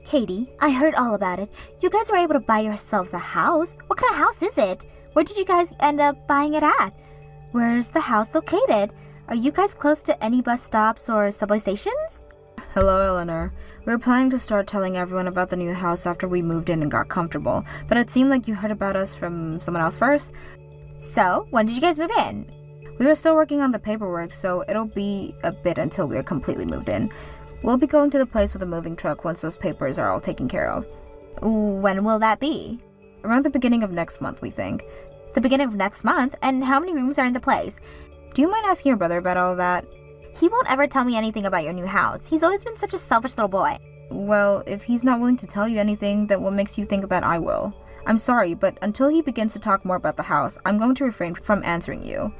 Katie, I heard all about it. You guys were able to buy yourselves a house. What kind of house is it? Where did you guys end up buying it at? Where's the house located? Are you guys close to any bus stops or subway stations? Hello, Eleanor. We were planning to start telling everyone about the new house after we moved in and got comfortable, but it seemed like you heard about us from someone else first. So, when did you guys move in? We were still working on the paperwork, so it'll be a bit until we are completely moved in. We'll be going to the place with a moving truck once those papers are all taken care of. When will that be? Around the beginning of next month, we think. The beginning of next month? And how many rooms are in the place? Do you mind asking your brother about all of that? He won't ever tell me anything about your new house. He's always been such a selfish little boy. Well, if he's not willing to tell you anything, then what makes you think that I will? I'm sorry, but until he begins to talk more about the house, I'm going to refrain from answering you.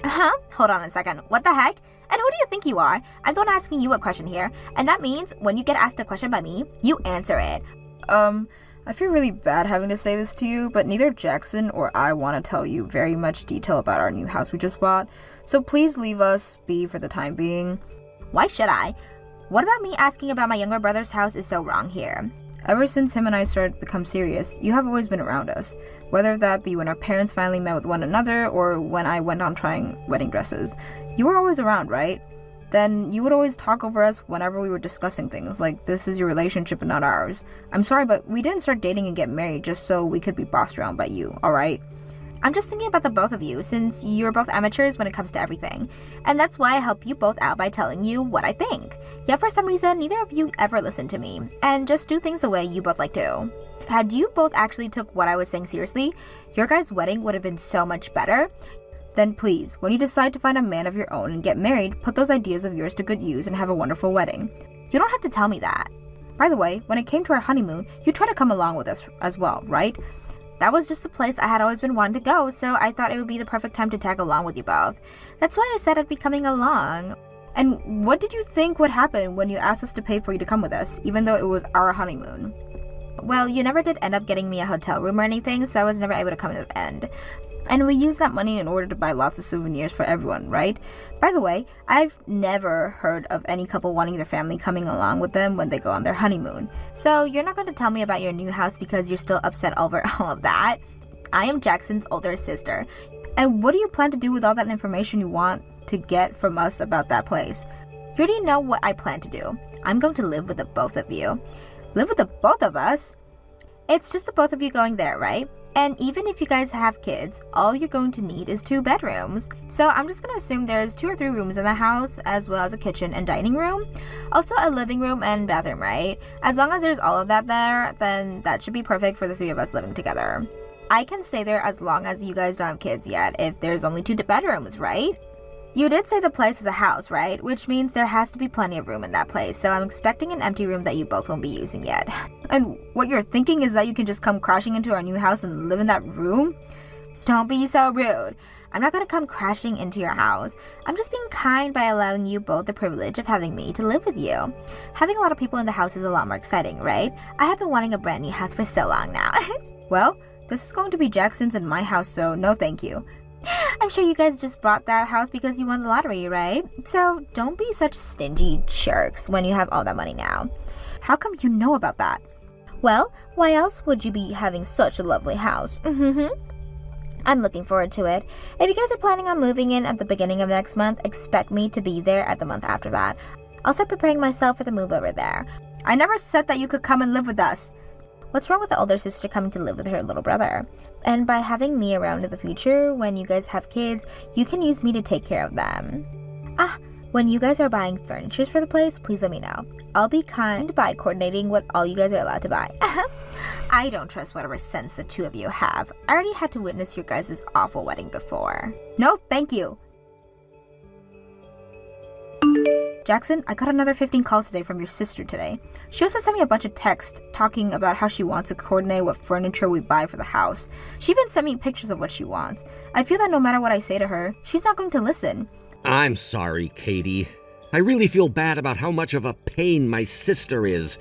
Hold on a second. What the heck? And who do you think you are? I'm the one asking you a question here, and that means when you get asked a question by me, you answer it. I feel really bad having to say this to you, but neither Jackson or I want to tell you very much detail about our new house we just bought, so please leave us be for the time being. Why should I? What about me asking about my younger brother's house is so wrong here? Ever since him and I started to become serious, you have always been around us. Whether that be when our parents finally met with one another or when I went on trying wedding dresses. You were always around, right? Then you would always talk over us whenever we were discussing things, like this is your relationship and not ours. I'm sorry, but we didn't start dating and get married just so we could be bossed around by you, alright? I'm just thinking about the both of you, since you're both amateurs when it comes to everything. And that's why I help you both out by telling you what I think. Yet for some reason, neither of you ever listen to me, and just do things the way you both like to. Had you both actually took what I was saying seriously, your guys' wedding would have been so much better. Then please, when you decide to find a man of your own and get married, put those ideas of yours to good use and have a wonderful wedding. You don't have to tell me that. By the way, when it came to our honeymoon, you tried to come along with us as well, right? That was just the place I had always been wanting to go, so I thought it would be the perfect time to tag along with you both. That's why I said I'd be coming along. And what did you think would happen when you asked us to pay for you to come with us, even though it was our honeymoon? Well, you never did end up getting me a hotel room or anything, so I was never able to come to the end. And we used that money in order to buy lots of souvenirs for everyone, right? By the way, I've never heard of any couple wanting their family coming along with them when they go on their honeymoon. So you're not going to tell me about your new house because you're still upset over all of that? I am Jackson's older sister. And what do you plan to do with all that information you want to get from us about that place? You already know what I plan to do. I'm going to live with the both of you. Live with the both of us? It's just the both of you going there, right? And even if you guys have kids, all you're going to need is 2 bedrooms. So I'm just going to assume there's 2 or 3 rooms in the house, as well as a kitchen and dining room. Also a living room and bathroom, right? As long as there's all of that there, then that should be perfect for the 3 of us living together. I can stay there as long as you guys don't have kids yet, if there's only 2 bedrooms, right? You did say the place is a house, right? Which means there has to be plenty of room in that place, so I'm expecting an empty room that you both won't be using yet. And what you're thinking is that you can just come crashing into our new house and live in that room? Don't be so rude. I'm not gonna come crashing into your house. I'm just being kind by allowing you both the privilege of having me to live with you. Having a lot of people in the house is a lot more exciting, right? I have been wanting a brand new house for so long now. Well, this is going to be Jackson's and my house, so no thank you. I'm sure you guys just bought that house because you won the lottery, right? So don't be such stingy jerks when you have all that money now. How come you know about that? Well, why else would you be having such a lovely house? I'm looking forward to it. If you guys are planning on moving in at the beginning of next month, expect me to be there at the month after that. I'll start preparing myself for the move over there. I never said that you could come and live with us. What's wrong with the older sister coming to live with her little brother? And by having me around in the future, when you guys have kids, you can use me to take care of them. When you guys are buying furniture for the place, please let me know. I'll be kind by coordinating what all you guys are allowed to buy. I don't trust whatever sense the 2 of you have. I already had to witness your guys' awful wedding before. No, thank you. Jackson, I got another 15 calls today from your sister today. She also sent me a bunch of texts talking about how she wants to coordinate what furniture we buy for the house. She even sent me pictures of what she wants. I feel that no matter what I say to her, she's not going to listen. I'm sorry, Katie. I really feel bad about how much of a pain my sister is.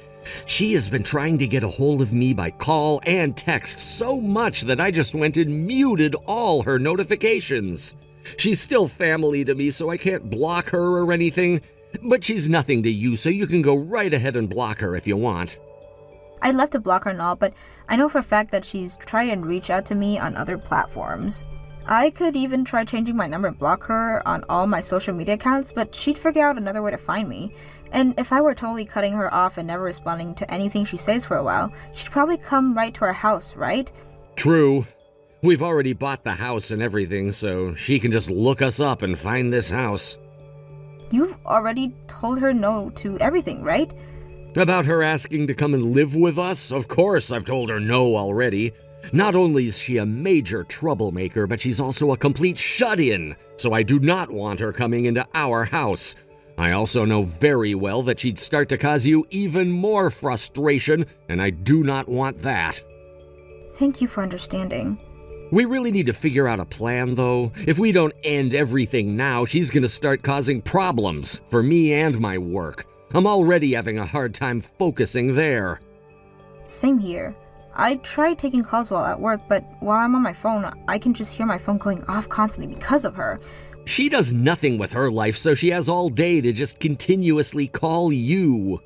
She has been trying to get a hold of me by call and text so much that I just went and muted all her notifications. She's still family to me, so I can't block her or anything. But she's nothing to you, so you can go right ahead and block her if you want. I'd love to block her and all, but I know for a fact that she's tried and reached out to me on other platforms. I could even try changing my number and block her on all my social media accounts, but she'd figure out another way to find me. And if I were totally cutting her off and never responding to anything she says for a while, she'd probably come right to our house, right? True. We've already bought the house and everything, so she can just look us up and find this house. You've already told her no to everything, right? About her asking to come and live with us? Of course I've told her no already. Not only is she a major troublemaker, but she's also a complete shut-in, so I do not want her coming into our house. I also know very well that she'd start to cause you even more frustration, and I do not want that. Thank you for understanding. We really need to figure out a plan, though. If we don't end everything now, she's gonna start causing problems for me and my work. I'm already having a hard time focusing there. Same here. I tried taking calls while at work, but while I'm on my phone, I can just hear my phone going off constantly because of her. She does nothing with her life, so she has all day to just continuously call you.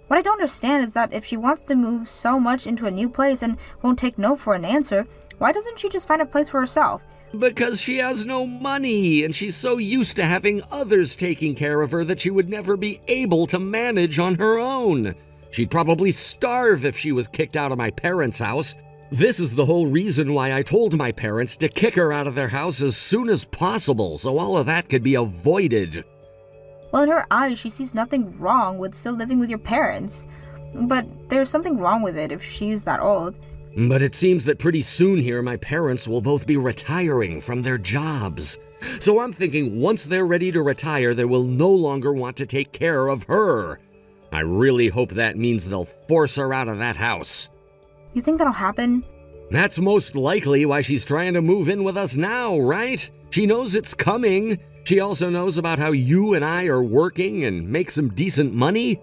What I don't understand is that if she wants to move so much into a new place and won't take no for an answer, why doesn't she just find a place for herself? Because she has no money, and she's so used to having others taking care of her that she would never be able to manage on her own. She'd probably starve if she was kicked out of my parents' house. This is the whole reason why I told my parents to kick her out of their house as soon as possible, so all of that could be avoided. Well, in her eyes, she sees nothing wrong with still living with your parents. But there's something wrong with it if she's that old. But it seems that pretty soon here, my parents will both be retiring from their jobs. So I'm thinking once they're ready to retire, they will no longer want to take care of her. I really hope that means they'll force her out of that house. You think that'll happen? That's most likely why she's trying to move in with us now, right? She knows it's coming. She also knows about how you and I are working and make some decent money.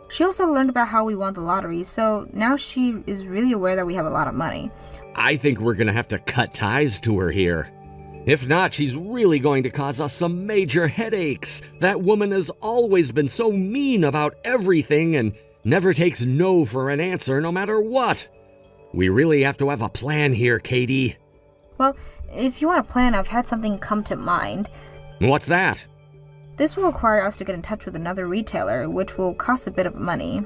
She also learned about how we won the lottery, so now she is really aware that we have a lot of money. I think we're gonna have to cut ties to her here. If not, she's really going to cause us some major headaches. That woman has always been so mean about everything and never takes no for an answer no matter what. We really have to have a plan here, Katie. Well, if you want a plan, I've had something come to mind. What's that? This will require us to get in touch with another retailer, which will cost a bit of money.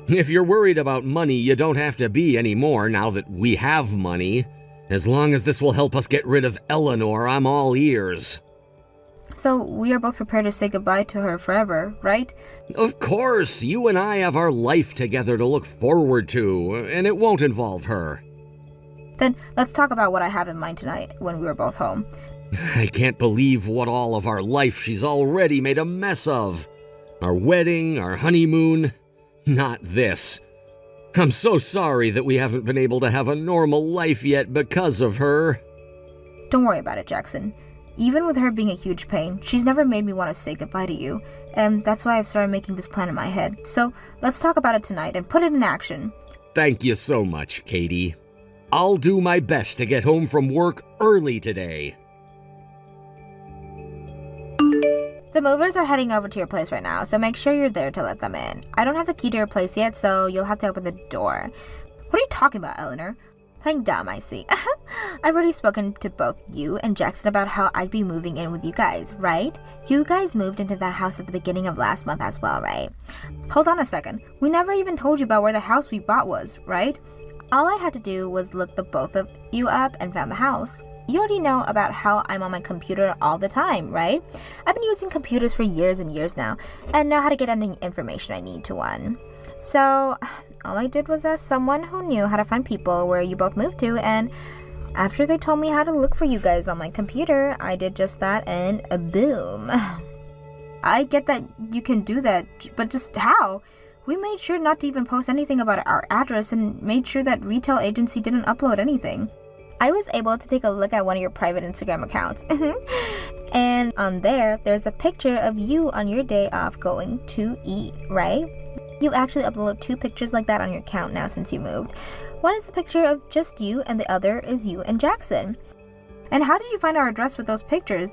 If you're worried about money, you don't have to be anymore now that we have money. As long as this will help us get rid of Eleanor, I'm all ears. So we are both prepared to say goodbye to her forever, right? Of course, you and I have our life together to look forward to, and it won't involve her. Then let's talk about what I have in mind tonight when we are both home. I can't believe what all of our life she's already made a mess of. Our wedding, our honeymoon, not this. I'm so sorry that we haven't been able to have a normal life yet because of her. Don't worry about it, Jackson. Even with her being a huge pain, she's never made me want to say goodbye to you, and that's why I've started making this plan in my head. So let's talk about it tonight and put it in action. Thank you so much, Katie. I'll do my best to get home from work early today. The movers are heading over to your place right now, so make sure you're there to let them in. I don't have the key to your place yet, so you'll have to open the door. What are you talking about, Eleanor? Playing dumb, I see. I've already spoken to both you and Jackson about how I'd be moving in with you guys, right? You guys moved into that house at the beginning of last month as well, right? Hold on a second. We never even told you about where the house we bought was, right? All I had to do was look the both of you up and found the house. You already know about how I'm on my computer all the time, right? I've been using computers for years and years now, and know how to get any information I need to one. So, all I did was ask someone who knew how to find people where you both moved to, and after they told me how to look for you guys on my computer, I did just that, and boom. I get that you can do that, but just how? We made sure not to even post anything about our address and made sure that retail agency didn't upload anything. I was able to take a look at one of your private Instagram accounts. And on there's a picture of you on your day off going to eat, right? You actually upload 2 pictures like that on your account now since you moved. One is the picture of just you and the other is you and Jackson. And how did you find our address with those pictures?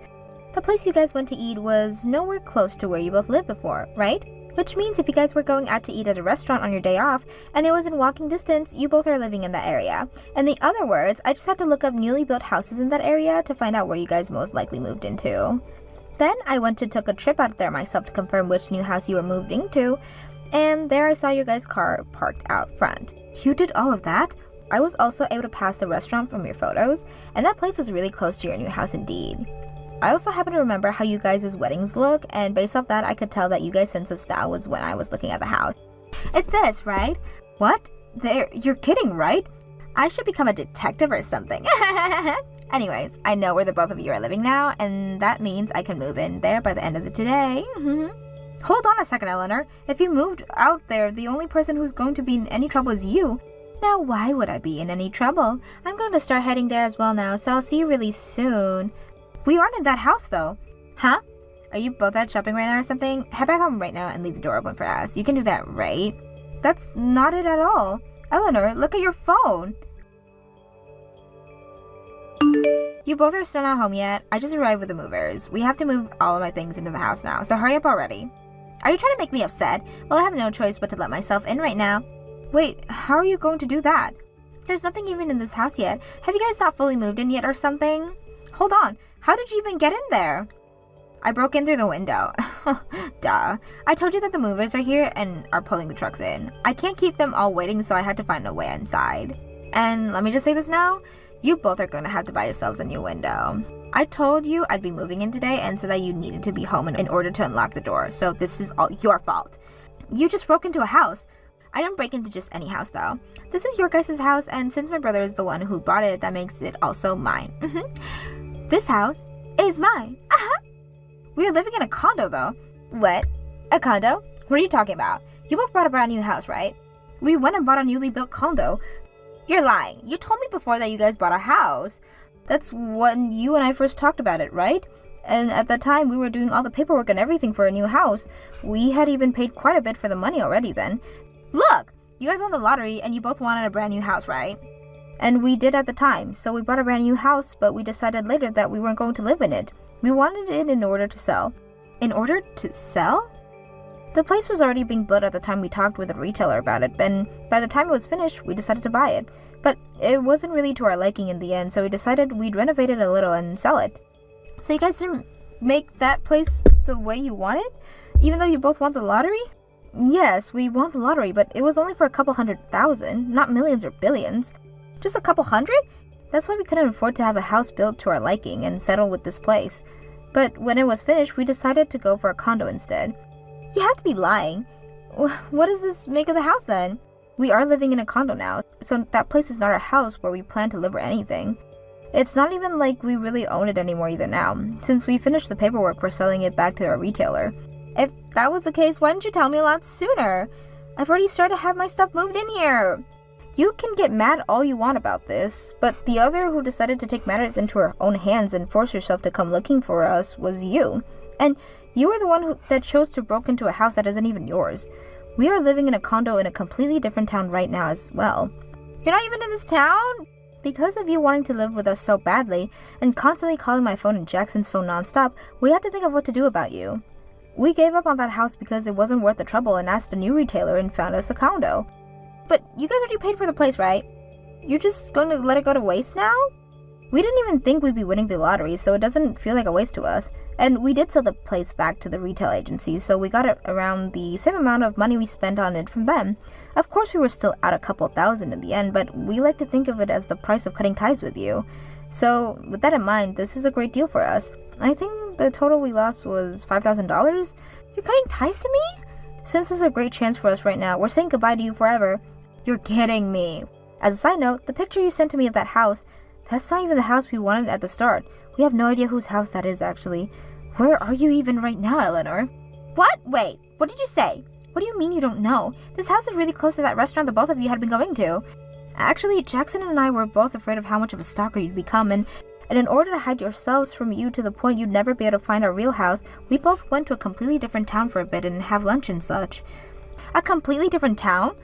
The place you guys went to eat was nowhere close to where you both lived before, right? Which means if you guys were going out to eat at a restaurant on your day off and it was in walking distance, you both are living in that area. In the other words, I just had to look up newly built houses in that area to find out where you guys most likely moved into. Then I went to took a trip out there myself to confirm which new house you were moved into, and there I saw your guys' car parked out front. You did all of that? I was also able to pass the restaurant from your photos, and that place was really close to your new house indeed. I also happen to remember how you guys' weddings look, and based off that, I could tell that you guys' sense of style was when I was looking at the house. It's this, right? What? You're kidding, right? I should become a detective or something. Anyways, I know where the both of you are living now, and that means I can move in there by the end of the today. Hold on a second, Eleanor. If you moved out there, the only person who's going to be in any trouble is you. Now, why would I be in any trouble? I'm going to start heading there as well now, so I'll see you really soon. We aren't in that house, though. Huh? Are you both out shopping right now or something? Head back home right now and leave the door open for us. You can do that, right? That's not it at all. Eleanor, look at your phone. You both are still not home yet. I just arrived with the movers. We have to move all of my things into the house now, so hurry up already. Are you trying to make me upset? Well, I have no choice but to let myself in right now. Wait, how are you going to do that? There's nothing even in this house yet. Have you guys not fully moved in yet or something? Hold on, how did you even get in there? I broke in through the window. Duh. I told you that the movers are here and are pulling the trucks in. I can't keep them all waiting, so I had to find a way inside. And let me just say this now, you both are going to have to buy yourselves a new window. I told you I'd be moving in today and said that you needed to be home in order to unlock the door, so this is all your fault. You just broke into a house. I didn't break into just any house though. This is your guys' house, and since my brother is the one who bought it, that makes it also mine. This house is mine. We are living in a condo though. What? A condo? What are you talking about? You both bought a brand new house, right? We went and bought a newly built condo. You're lying. You told me before that you guys bought a house. That's when you and I first talked about it, right? And at that time, we were doing all the paperwork and everything for a new house. We had even paid quite a bit for the money already then. Look! You guys won the lottery and you both wanted a brand new house, right? And we did at the time, so we bought a brand new house, but we decided later that we weren't going to live in it. We wanted it in order to sell. In order to sell? The place was already being built at the time we talked with the retailer about it, and by the time it was finished, we decided to buy it. But it wasn't really to our liking in the end, so we decided we'd renovate it a little and sell it. So you guys didn't make that place the way you wanted? Even though you both won the lottery? Yes, we won the lottery, but it was only for a couple 100,000, not millions or billions. Just a couple hundred? That's why we couldn't afford to have a house built to our liking and settle with this place. But when it was finished, we decided to go for a condo instead. You have to be lying. What does this make of the house then? We are living in a condo now, so that place is not our house where we plan to live or anything. It's not even like we really own it anymore either now, since we finished the paperwork for selling it back to our retailer. If that was the case, why didn't you tell me a lot sooner? I've already started to have my stuff moved in here. You can get mad all you want about this, but the other who decided to take matters into her own hands and force herself to come looking for us was you. And you were the one that chose to break into a house that isn't even yours. We are living in a condo in a completely different town right now as well. You're not even in this town? Because of you wanting to live with us so badly and constantly calling my phone and Jackson's phone nonstop, we had to think of what to do about you. We gave up on that house because it wasn't worth the trouble and asked a new retailer and found us a condo. But you guys already paid for the place, right? You're just going to let it go to waste now? We didn't even think we'd be winning the lottery, so it doesn't feel like a waste to us. And we did sell the place back to the retail agency, so we got it around the same amount of money we spent on it from them. Of course, we were still out a couple thousand in the end, but we like to think of it as the price of cutting ties with you. So, with that in mind, this is a great deal for us. I think the total we lost was $5,000? You're cutting ties to me? Since this is a great chance for us right now, we're saying goodbye to you forever. You're kidding me. As a side note, the picture you sent to me of that house, that's not even the house we wanted at the start. We have no idea whose house that is, actually. Where are you even right now, Eleanor? What? Wait, what did you say? What do you mean you don't know? This house is really close to that restaurant the both of you had been going to. Actually, Jackson and I were both afraid of how much of a stalker you'd become, and in order to hide yourselves from you to the point you'd never be able to find our real house, we both went to a completely different town for a bit and have lunch and such. A completely different town?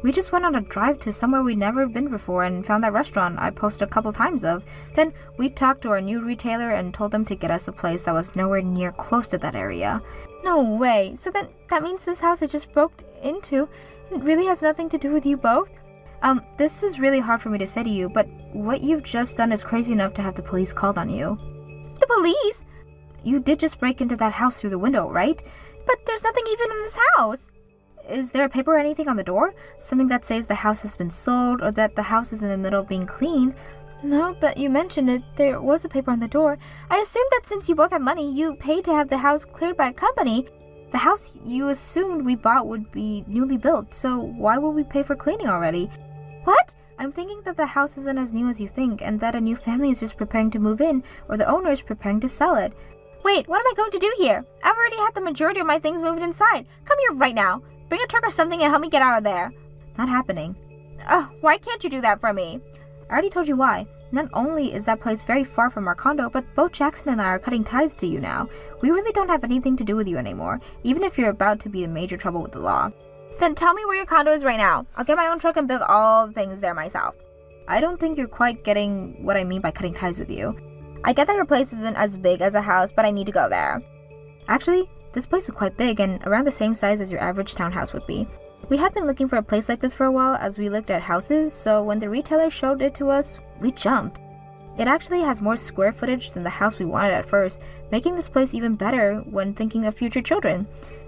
We just went on a drive to somewhere we'd never been before and found that restaurant I posted a couple times of. Then we talked to our new retailer and told them to get us a place that was nowhere near close to that area. No way. So then that means this house I just broke into, it really has nothing to do with you both? This is really hard for me to say to you, but what you've just done is crazy enough to have the police called on you. The police? You did just break into that house through the window, right? But there's nothing even in this house. Is there a paper or anything on the door? Something that says the house has been sold or that the house is in the middle of being cleaned? Now that you mention it, there was a paper on the door. I assumed that since you both have money, you paid to have the house cleared by a company. The house you assumed we bought would be newly built, so why would we pay for cleaning already? What? I'm thinking that the house isn't as new as you think and that a new family is just preparing to move in or the owner is preparing to sell it. Wait, what am I going to do here? I've already had the majority of my things moved inside. Come here right now. Bring a truck or something and help me get out of there. Not happening. Why can't you do that for me? I already told you why. Not only is that place very far from our condo, but both Jackson and I are cutting ties to you now. We really don't have anything to do with you anymore, even if you're about to be in major trouble with the law. Then tell me where your condo is right now. I'll get my own truck and build all the things there myself. I don't think you're quite getting what I mean by cutting ties with you. I get that your place isn't as big as a house, but I need to go there. Actually, this place is quite big and around the same size as your average townhouse would be. We had been looking for a place like this for a while as we looked at houses, so when the retailer showed it to us, we jumped. It actually has more square footage than the house we wanted at first, making this place even better when thinking of future children.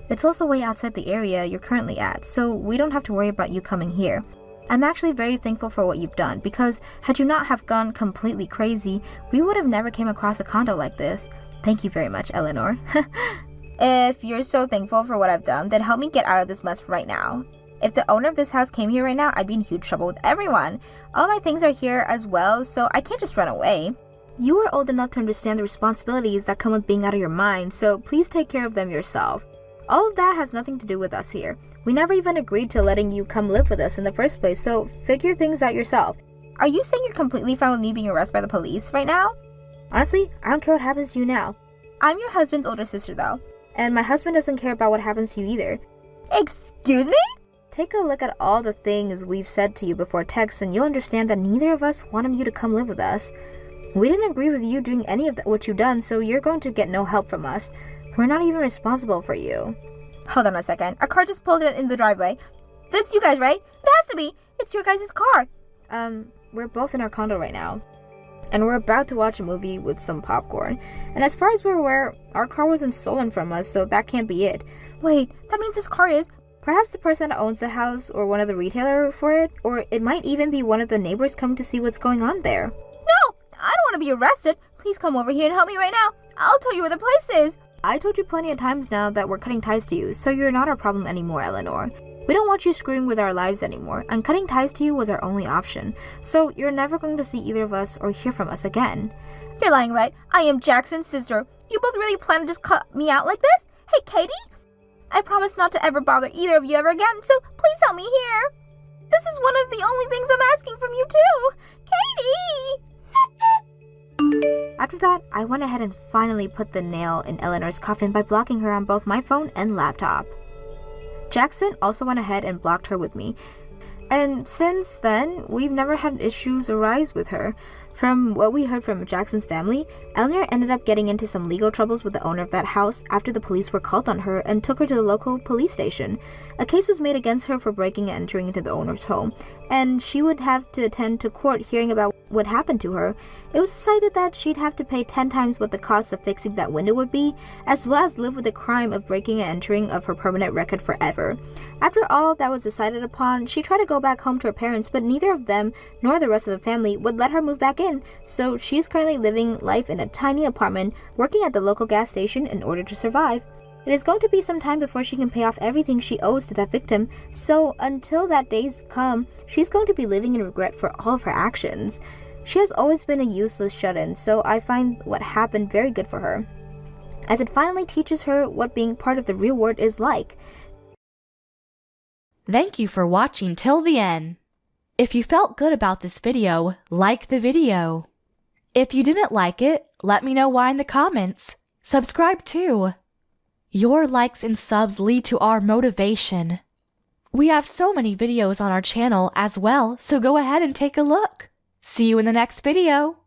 It's also way outside the area you're currently at, so we don't have to worry about you coming here. I'm actually very thankful for what you've done, because had you not have gone completely crazy, we would have never came across a condo like this. Thank you very much, Eleanor. If you're so thankful for what I've done, then help me get out of this mess right now. If the owner of this house came here right now, I'd be in huge trouble with everyone. All my things are here as well, so I can't just run away. You are old enough to understand the responsibilities that come with being out of your mind, so please take care of them yourself. All of that has nothing to do with us here. We never even agreed to letting you come live with us in the first place, so figure things out yourself. Are you saying you're completely fine with me being arrested by the police right now? Honestly, I don't care what happens to you now. I'm your husband's older sister, though. And my husband doesn't care about what happens to you either. Excuse me? Take a look at all the things we've said to you before text and you'll understand that neither of us wanted you to come live with us. We didn't agree with you doing any of what you've done, so you're going to get no help from us. We're not even responsible for you. Hold on a second. A car just pulled in the driveway. That's you guys, right? It has to be. It's your guys' car. We're both in our condo right now. And we're about to watch a movie with some popcorn. And as far as we're aware, our car wasn't stolen from us, so that can't be it. Wait, that means this car is... Perhaps the person that owns the house or one of the retailers for it, or it might even be one of the neighbors coming to see what's going on there. No! I don't want to be arrested. Please come over here and help me right now. I'll tell you where the place is. I told you plenty of times now that we're cutting ties to you, so you're not our problem anymore, Eleanor. We don't want you screwing with our lives anymore, and cutting ties to you was our only option. So you're never going to see either of us or hear from us again. You're lying, right? I am Jackson's sister. You both really plan to just cut me out like this? Hey, Katie? I promise not to ever bother either of you ever again, so please help me here. This is one of the only things I'm asking from you too. Katie! After that, I went ahead and finally put the nail in Eleanor's coffin by blocking her on both my phone and laptop. Jackson also went ahead and blocked her with me. And since then, we've never had issues arise with her. From what we heard from Jackson's family, Eleanor ended up getting into some legal troubles with the owner of that house after the police were called on her and took her to the local police station. A case was made against her for breaking and entering into the owner's home, and she would have to attend to court hearing about what happened to her. It was decided that she'd have to pay 10 times what the cost of fixing that window would be, as well as live with the crime of breaking and entering of her permanent record forever. After all that was decided upon, she tried to go back home to her parents, but neither of them nor the rest of the family would let her move back in, so she's currently living life in a tiny apartment, working at the local gas station in order to survive. It is going to be some time before she can pay off everything she owes to that victim, so until that day's come, she's going to be living in regret for all of her actions. She has always been a useless shut-in, so I find what happened very good for her, as it finally teaches her what being part of the real world is like. Thank you for watching till the end. If you felt good about this video, like the video. If you didn't like it, let me know why in the comments. Subscribe too. Your likes and subs lead to our motivation. We have so many videos on our channel as well, so go ahead and take a look. See you in the next video.